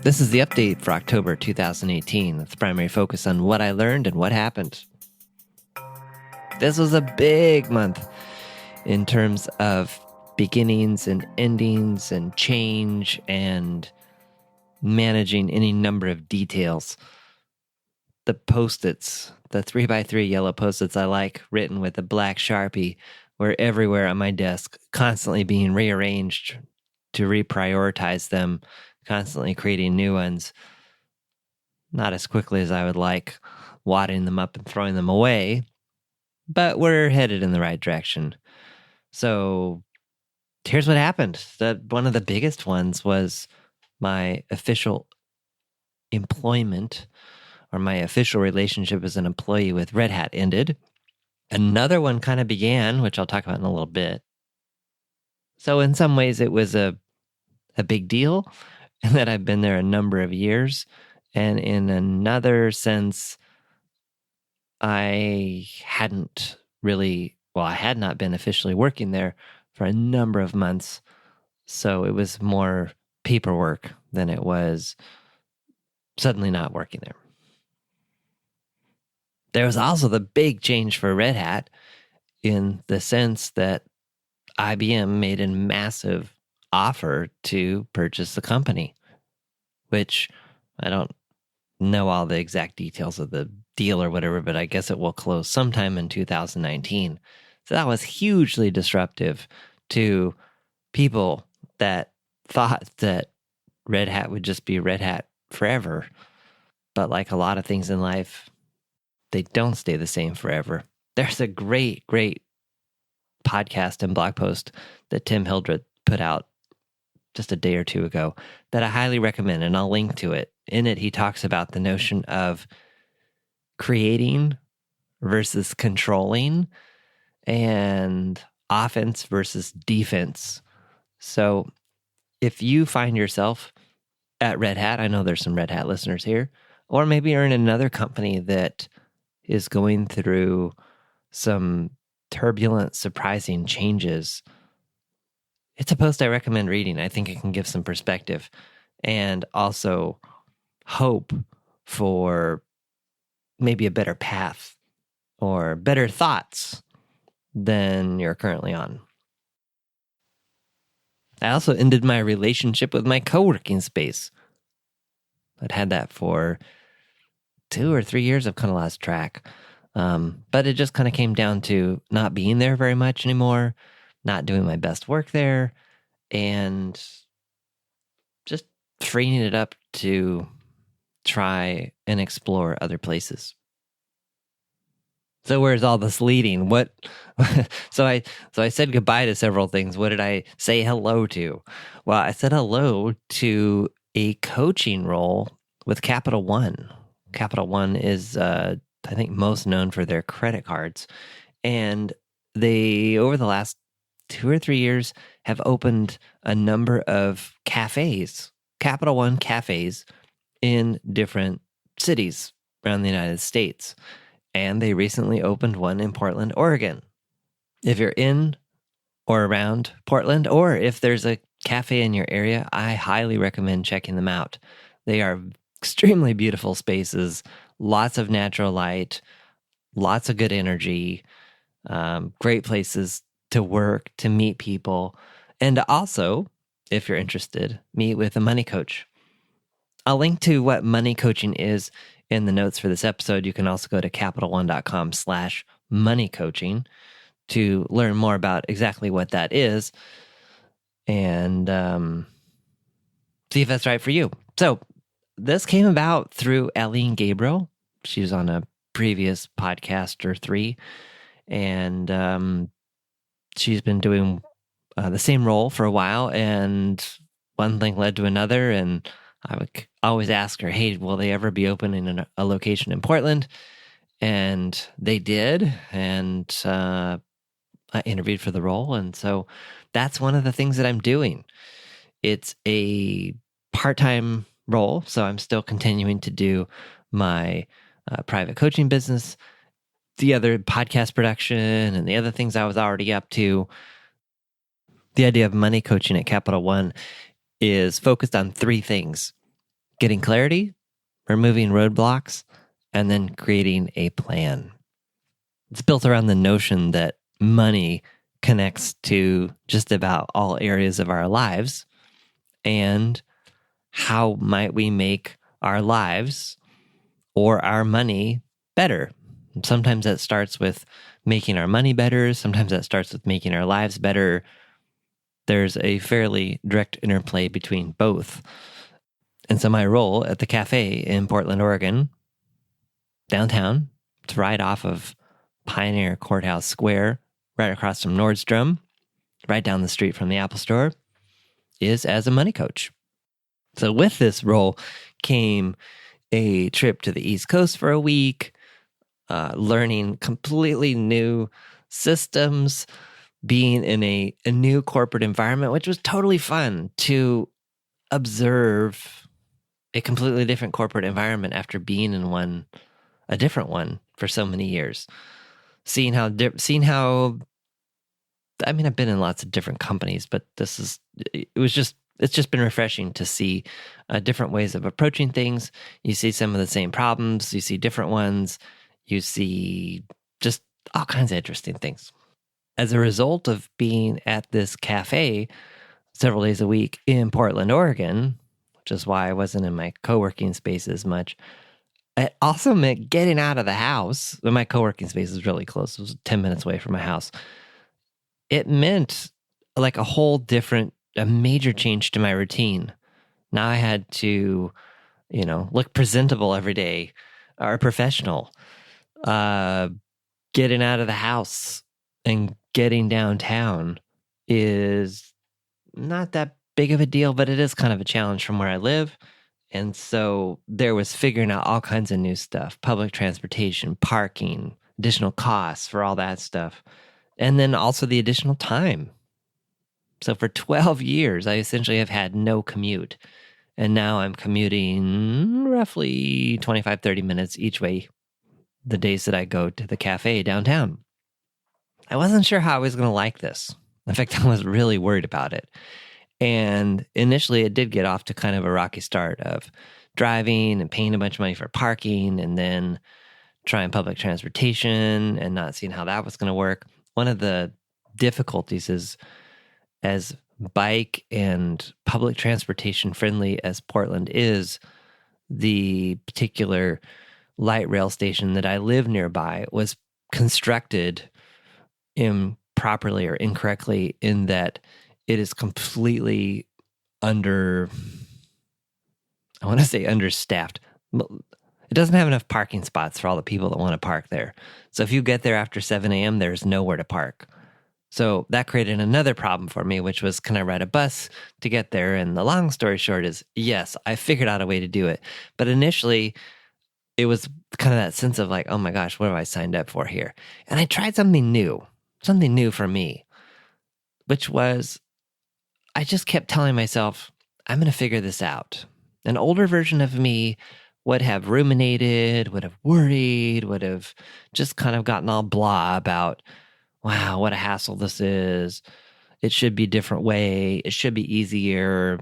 This is the update for October 2018, with the primary focus on what I learned and what happened. This was a big month in terms of beginnings and endings and change and managing any number of details. The Post-its, the 3x3 yellow Post-its I like, written with a black Sharpie, were everywhere on my desk, constantly being rearranged to reprioritize them, constantly creating new ones. Not as quickly as I would like, wadding them up and throwing them away, but we're headed in the right direction. So here's what happened. One of the biggest ones was my official employment, or my official relationship as an employee with Red Hat ended. Another one kind of began, which I'll talk about in a little bit. So in some ways it was a big deal, and that I've been there a number of years. And in another sense, I had not been officially working there for a number of months. So it was more paperwork than it was suddenly not working there. There was also the big change for Red Hat in the sense that IBM made a massive offer to purchase the company, which I don't know all the exact details of the deal or whatever, but I guess it will close sometime in 2019. So that was hugely disruptive to people that thought that Red Hat would just be Red Hat forever. But like a lot of things in life, they don't stay the same forever. There's a great podcast and blog post that Tim Hildreth put out just a day or two ago that I highly recommend, and I'll link to it. In it, he talks about the notion of creating versus controlling and offense versus defense. So if you find yourself at Red Hat, I know there's some Red Hat listeners here, or maybe you're in another company that is going through some turbulent, surprising changes, it's a post I recommend reading. I think it can give some perspective and also hope for maybe a better path or better thoughts than you're currently on. I also ended my relationship with my co-working space. I'd had that for 2 or 3 years. I've kind of lost track. But it just kind of came down to not being there very much anymore, not doing my best work there, and just freeing it up to try and explore other places. So where's all this leading? So I said goodbye to several things. What did I say hello to? Well, I said hello to a coaching role with Capital One. Capital One is, I think, most known for their credit cards. And they, over the last 2 or 3 years, have opened a number of cafes, Capital One cafes, in different cities around the United States. And they recently opened one in Portland, Oregon. If you're in or around Portland, or if there's a cafe in your area, I highly recommend checking them out. They are extremely beautiful spaces, lots of natural light, lots of good energy, great places to work, to meet people, and also, if you're interested, meet with a money coach. I'll link to what money coaching is in the notes for this episode. You can also go to capitalone.com/moneycoaching to learn more about exactly what that is and see if that's right for you. So this came about through Eileen Gabriel. She was on a previous podcast or 3, and she's been doing the same role for a while, and one thing led to another, and I would always ask her, hey, will they ever be opening a location in Portland? And they did, and I interviewed for the role, and so that's one of the things that I'm doing. It's a part-time role, so I'm still continuing to do my private coaching business, the other podcast production, and the other things I was already up to. The idea of money coaching at Capital One is focused on 3 things: getting clarity, removing roadblocks, and then creating a plan. It's built around the notion that money connects to just about all areas of our lives. And how might we make our lives or our money better? Sometimes that starts with making our money better. Sometimes that starts with making our lives better. There's a fairly direct interplay between both. And so my role at the cafe in Portland, Oregon, downtown, it's right off of Pioneer Courthouse Square, right across from Nordstrom, right down the street from the Apple Store, is as a money coach. So with this role came a trip to the East Coast for a week, learning completely new systems, being in a new corporate environment, which was totally fun to observe a completely different corporate environment after being in a different one for so many years. Seeing how I mean, I've been in lots of different companies, but it's just been refreshing to see different ways of approaching things. You see some of the same problems, you see different ones, you see just all kinds of interesting things. As a result of being at this cafe several days a week in Portland, Oregon, which is why I wasn't in my co-working space as much, it also meant getting out of the house. My co-working space is really close. It was 10 minutes away from my house. It meant like a major change to my routine. Now I had to, look presentable every day or professional. Getting out of the house and getting downtown is not that big of a deal, but it is kind of a challenge from where I live. And so there was figuring out all kinds of new stuff, public transportation, parking, additional costs for all that stuff. And then also the additional time. So for 12 years, I essentially have had no commute. And now I'm commuting roughly 25, 30 minutes each way the days that I go to the cafe downtown. I wasn't sure how I was going to like this. In fact, I was really worried about it. And initially, it did get off to kind of a rocky start of driving and paying a bunch of money for parking and then trying public transportation and not seeing how that was going to work. One of the difficulties is, as bike and public transportation friendly as Portland is, the particular light rail station that I live nearby was constructed improperly or incorrectly in that it is completely understaffed. It doesn't have enough parking spots for all the people that want to park there. So if you get there after 7 a.m., there's nowhere to park. So that created another problem for me, which was, can I ride a bus to get there? And the long story short is, yes, I figured out a way to do it. But initially, it was kind of that sense of like, oh my gosh, what have I signed up for here? And I tried something new for me, which was, I just kept telling myself, I'm going to figure this out. An older version of me would have ruminated, would have worried, would have just kind of gotten all blah about, wow, what a hassle this is. It should be a different way. It should be easier.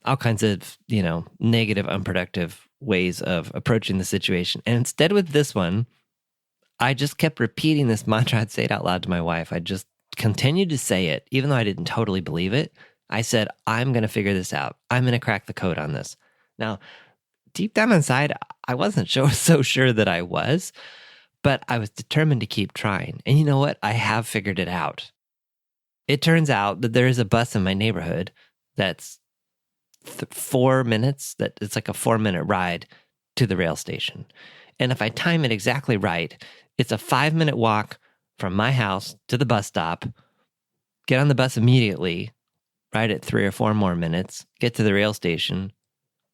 All kinds of, negative, unproductive ways of approaching the situation. And instead with this one, I just kept repeating this mantra. I'd say it out loud to my wife. I just continued to say it, even though I didn't totally believe it. I said, I'm going to figure this out. I'm going to crack the code on this. Now, deep down inside, I wasn't so sure that I was, but I was determined to keep trying. And you know what? I have figured it out. It turns out that there is a bus in my neighborhood that's 4 minutes, that it's like a 4-minute ride to the rail station. And if I time it exactly right, it's a 5-minute walk from my house to the bus stop, get on the bus immediately, ride it 3 or 4 more minutes, get to the rail station,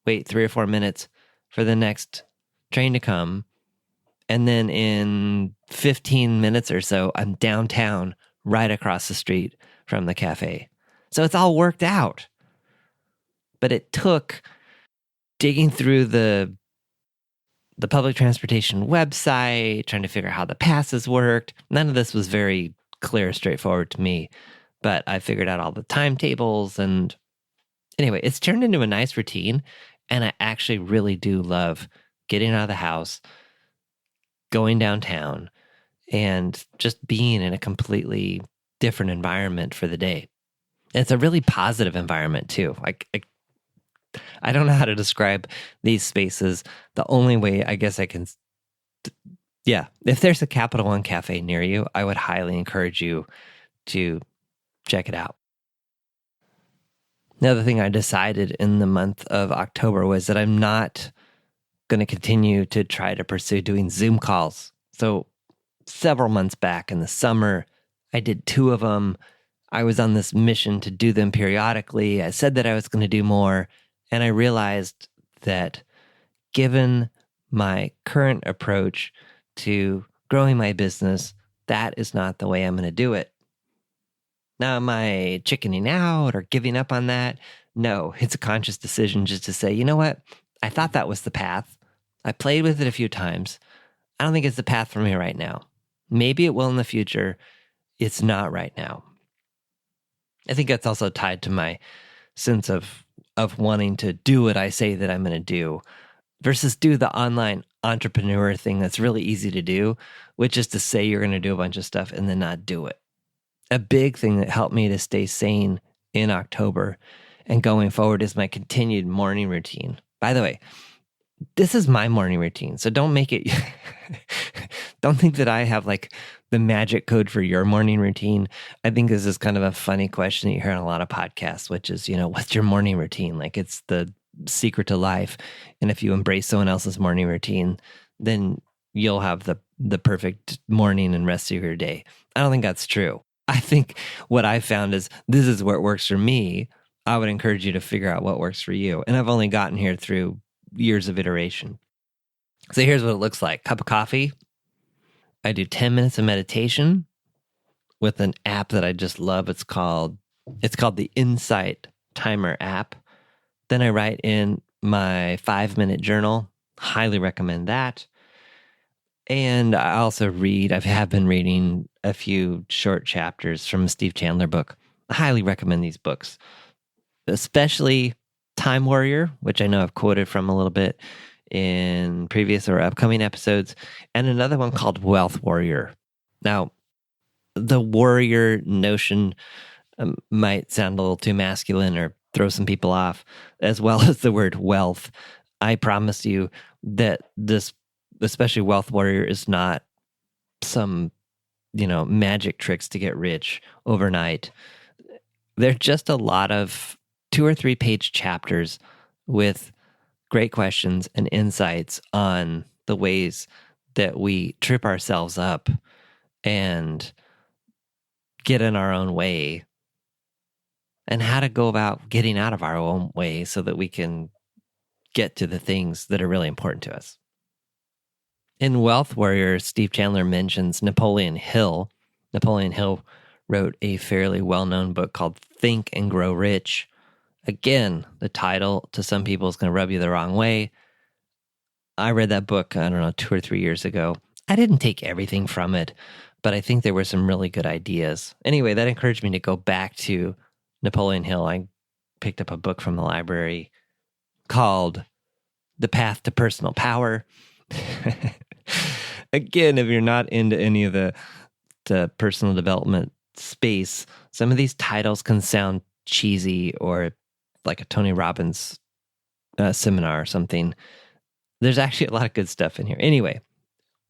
wait 3 or 4 minutes for the next train to come, and then in 15 minutes or so, I'm downtown right across the street from the cafe. So it's all worked out. But it took digging through the public transportation website, trying to figure out how the passes worked. None of this was very clear, straightforward to me, but I figured out all the timetables. And anyway, it's turned into a nice routine. And I actually really do love getting out of the house, going downtown, and just being in a completely different environment for the day. And it's a really positive environment too. I don't know how to describe these spaces. The only way I guess I can, if there's a Capital One cafe near you, I would highly encourage you to check it out. Another thing I decided in the month of October was that I'm not going to continue to try to pursue doing Zoom calls. So several months back in the summer, I did 2 of them. I was on this mission to do them periodically. I said that I was going to do more. And I realized that given my current approach to growing my business, that is not the way I'm going to do it. Now, am I chickening out or giving up on that? No, it's a conscious decision just to say, you know what? I thought that was the path. I played with it a few times. I don't think it's the path for me right now. Maybe it will in the future. It's not right now. I think that's also tied to my sense of wanting to do what I say that I'm going to do versus do the online entrepreneur thing that's really easy to do, which is to say you're going to do a bunch of stuff and then not do it. A big thing that helped me to stay sane in October and going forward is my continued morning routine. By the way, this is my morning routine, so don't make it, don't think that I have like the magic code for your morning routine. I think this is kind of a funny question that you hear on a lot of podcasts, which is, what's your morning routine? Like it's the secret to life. And if you embrace someone else's morning routine, then you'll have the perfect morning and rest of your day. I don't think that's true. I think what I found is this is what works for me. I would encourage you to figure out what works for you. And I've only gotten here through years of iteration. So here's what it looks like. Cup of coffee. I do 10 minutes of meditation with an app that I just love. It's called the Insight Timer app. Then I write in my 5-minute journal. Highly recommend that. And I also have been reading a few short chapters from a Steve Chandler book. I highly recommend these books, especially Time Warrior, which I know I've quoted from a little bit in previous or upcoming episodes, and another one called Wealth Warrior. Now, the warrior notion might sound a little too masculine or throw some people off, as well as the word wealth. I promise you that this, especially Wealth Warrior, is not some, magic tricks to get rich overnight. They're just a lot of 2 or 3 page chapters with great questions and insights on the ways that we trip ourselves up and get in our own way and how to go about getting out of our own way so that we can get to the things that are really important to us. In Wealth Warrior, Steve Chandler mentions Napoleon Hill. Napoleon Hill wrote a fairly well-known book called Think and Grow Rich. Again, the title to some people is going to rub you the wrong way. I read that book, 2 or 3 years ago. I didn't take everything from it, but I think there were some really good ideas. Anyway, that encouraged me to go back to Napoleon Hill. I picked up a book from the library called The Path to Personal Power. Again, if you're not into any of the personal development space, some of these titles can sound cheesy or like a Tony Robbins seminar or something. There's actually a lot of good stuff in here. Anyway,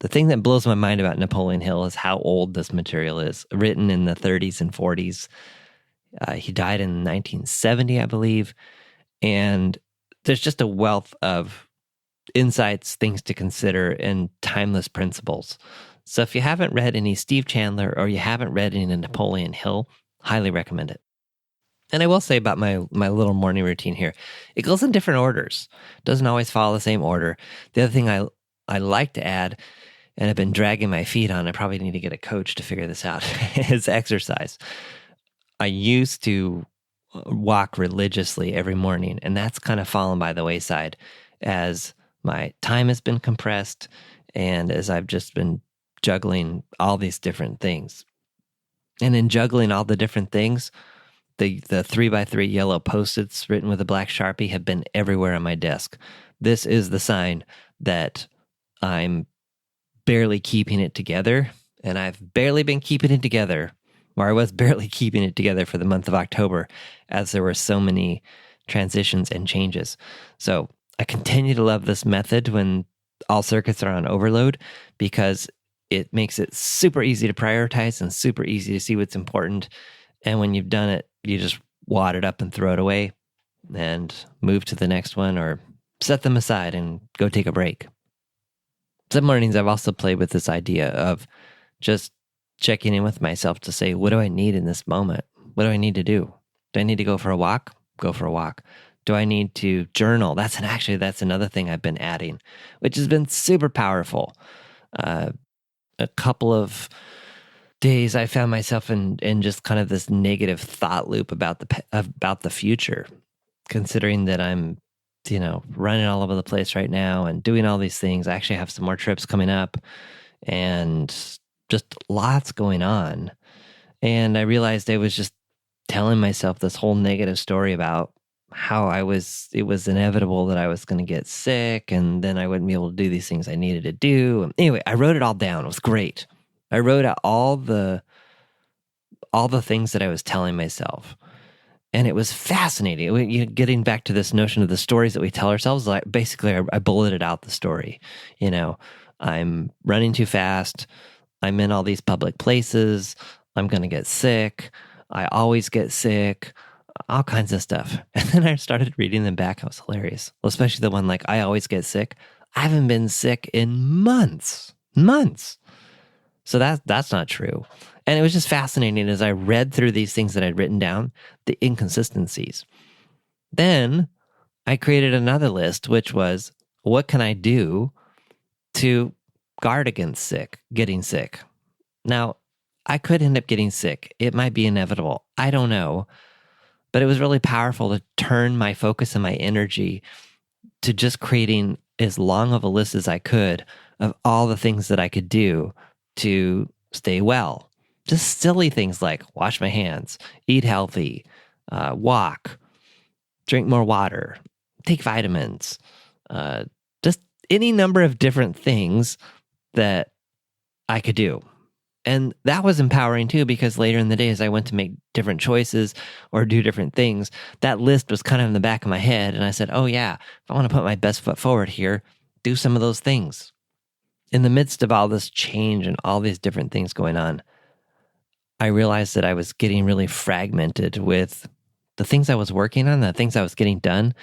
the thing that blows my mind about Napoleon Hill is how old this material is. Written in the 30s and 40s. He died in 1970, I believe. And there's just a wealth of insights, things to consider, and timeless principles. So if you haven't read any Steve Chandler or you haven't read any Napoleon Hill, highly recommend it. And I will say about my little morning routine here, it goes in different orders. It doesn't always follow the same order. The other thing I like to add, and I've been dragging my feet on, I probably need to get a coach to figure this out, is exercise. I used to walk religiously every morning, and that's kind of fallen by the wayside as my time has been compressed and as I've just been juggling all these different things. And in juggling all the different things, The 3x3 yellow Post-its written with a black Sharpie have been everywhere on my desk. This is the sign that I'm barely keeping it together, and I've barely been keeping it together, or I was barely keeping it together for the month of October, as there were so many transitions and changes. So I continue to love this method when all circuits are on overload, because it makes it super easy to prioritize and super easy to see what's important. And when you've done it, you just wad it up and throw it away and move to the next one, or set them aside and go take a break. Some mornings I've also played with this idea of just checking in with myself to say, what do I need in this moment? What do I need to do? Do I need to go for a walk? Go for a walk. Do I need to journal? That's another thing I've been adding, which has been super powerful. A couple of days I found myself in just kind of this negative thought loop about the future, considering that I'm, running all over the place right now and doing all these things. I actually have some more trips coming up and just lots going on. And I realized I was just telling myself this whole negative story about how it was inevitable that I was going to get sick, and then I wouldn't be able to do these things I needed to do. And anyway, I wrote it all down. It was great. I wrote out all the things that I was telling myself. And it was fascinating. Getting back to this notion of the stories that we tell ourselves, like basically I bulleted out the story. I'm running too fast. I'm in all these public places. I'm going to get sick. I always get sick. All kinds of stuff. And then I started reading them back. It was hilarious. Well, especially the one like, I always get sick. I haven't been sick in months. So that's not true. And it was just fascinating as I read through these things that I'd written down, the inconsistencies. Then I created another list, which was, what can I do to guard against getting sick? Now, I could end up getting sick. It might be inevitable. I don't know. But it was really powerful to turn my focus and my energy to just creating as long of a list as I could of all the things that I could do to stay well. Just silly things like wash my hands, eat healthy, walk, drink more water, take vitamins, just any number of different things that I could do. And that was empowering too, because later in the day, as I went to make different choices or do different things, that list was kind of in the back of my head. And I said, oh yeah, if I want to put my best foot forward here, do some of those things. In the midst of all this change and all these different things going on, I realized that I was getting really fragmented with the things I was working on, the things I was getting done,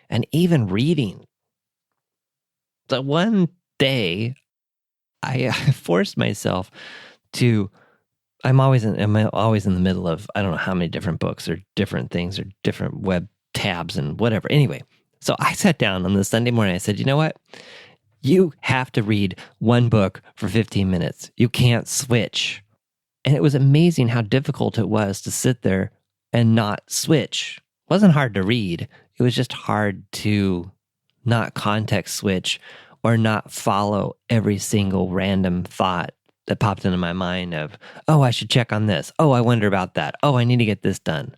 and even reading. So one day, I forced myself to, I'm always in the middle of, I don't know how many different books or different things or different web tabs and whatever. Anyway, so I sat down on the Sunday morning. I said, you know what? You have to read one book for 15 minutes. You can't switch. And it was amazing how difficult it was to sit there and not switch. It wasn't hard to read. It was just hard to not context switch or not follow every single random thought that popped into my mind of, oh, I should check on this. Oh, I wonder about that. Oh, I need to get this done.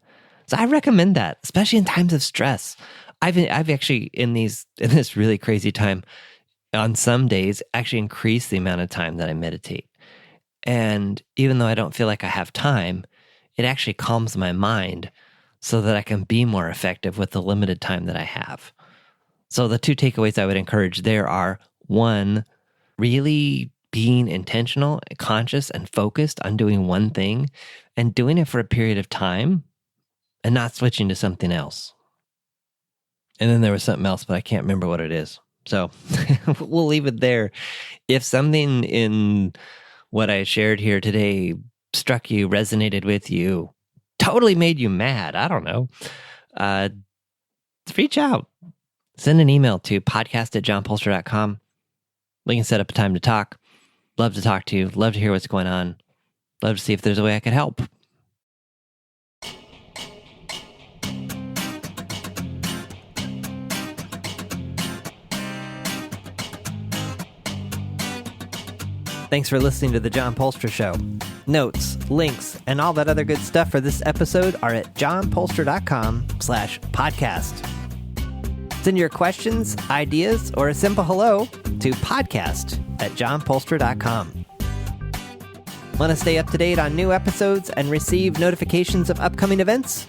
So I recommend that, especially in times of stress. I've actually, in this really crazy time, on some days, actually increased the amount of time that I meditate. And even though I don't feel like I have time, it actually calms my mind so that I can be more effective with the limited time that I have. So the two takeaways I would encourage there are, one, really being intentional, conscious, and focused on doing one thing and doing it for a period of time and not switching to something else. And then there was something else, but I can't remember what it is. So we'll leave it there. If something in what I shared here today struck you, resonated with you, totally made you mad, I don't know, reach out. Send an email to podcast@johnpolster.com. We can set up a time to talk. Love to talk to you. Love to hear what's going on. Love to see if there's a way I could help. Thanks for listening to The John Polster Show. notes, links, and all that other good stuff for this episode are at johnpoelstra.com/podcast. Send your questions, ideas, or a simple hello to podcast@johnpoelstra.com. Want to stay up to date on new episodes and receive notifications of upcoming events?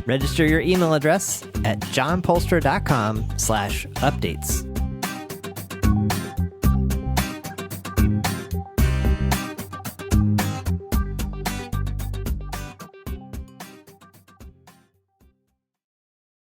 Register your email address at johnpoelstra.com/updates.